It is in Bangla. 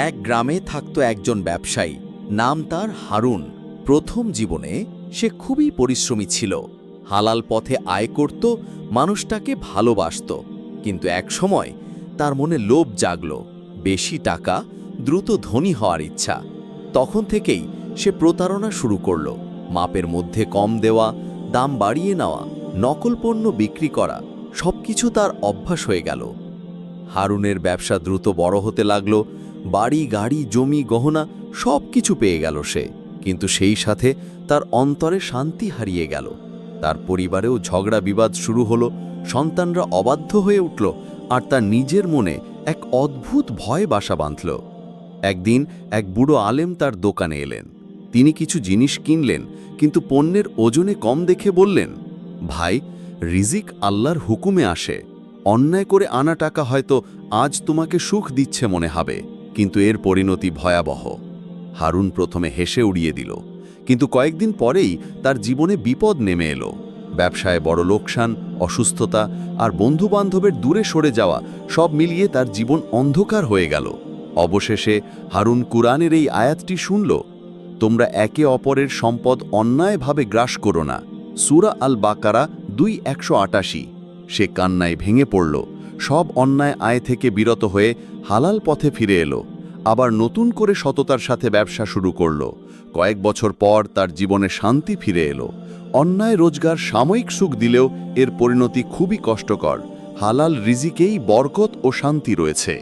এক গ্রামে থাকত একজন ব্যবসায়ী, নাম তার হারুন। প্রথম জীবনে সে খুবই পরিশ্রমী ছিল, হালাল পথে আয় করত, মানুষটাকে ভালোবাসত। কিন্তু একসময় তার মনে লোভ জাগল, বেশি টাকা, দ্রুত ধনী হওয়ার ইচ্ছা। তখন থেকেই সে প্রতারণা শুরু করল, মাপের মধ্যে কম দেওয়া, দাম বাড়িয়ে নেওয়া, নকল পণ্য বিক্রি করা, সবকিছু তার অভ্যাস হয়ে গেল। হারুনের ব্যবসা দ্রুত বড় হতে লাগল, বাড়ি, গাড়ি, জমি, গহনা সব কিছু পেয়ে গেল সে। কিন্তু সেই সাথে তার অন্তরে শান্তি হারিয়ে গেল। তার পরিবারেও ঝগড়া বিবাদ শুরু হলো, সন্তানরা অবাধ্য হয়ে উঠল, আর তার নিজের মনে এক অদ্ভুত ভয় বাসা বাঁধল। একদিন এক বুড়ো আলেম তার দোকানে এলেন। তিনি কিছু জিনিস কিনলেন, কিন্তু পণ্যের ওজনে কম দেখে বললেন, ভাই, রিজিক আল্লাহর হুকুমে আসে। অন্যায় করে আনা টাকা হয়তো আজ তোমাকে সুখ দিচ্ছে মনে হবে, কিন্তু এর পরিণতি ভয়াবহ। হারুন প্রথমে হেসে উড়িয়ে দিল, কিন্তু কয়েকদিন পরেই তার জীবনে বিপদ নেমে এলো। ব্যবসায় বড় লোকসান, অসুস্থতা আর বন্ধুবান্ধবের দূরে সরে যাওয়া, সব মিলিয়ে তার জীবন অন্ধকার হয়ে গেল। অবশেষে হারুন কুরআনের এই আয়াতটি শুনল, তোমরা একে অপরের সম্পদ অন্যায়ভাবে গ্রাস করো না। সূরা আল বাকারা 2:188। সে কান্নায় ভেঙে পড়ল, সব অন্যায় আয় থেকে বিরত হয়ে হালাল পথে ফিরে এলো, আবার নতুন করে সততার সাথে ব্যবসা শুরু করল। কয়েক বছর পর তার জীবনে শান্তি ফিরে এলো। অন্যায় রোজগার সাময়িক সুখ দিলেও এর পরিণতি খুবই কষ্টকর। হালাল রিজিকেই বরকত ও শান্তি রয়েছে।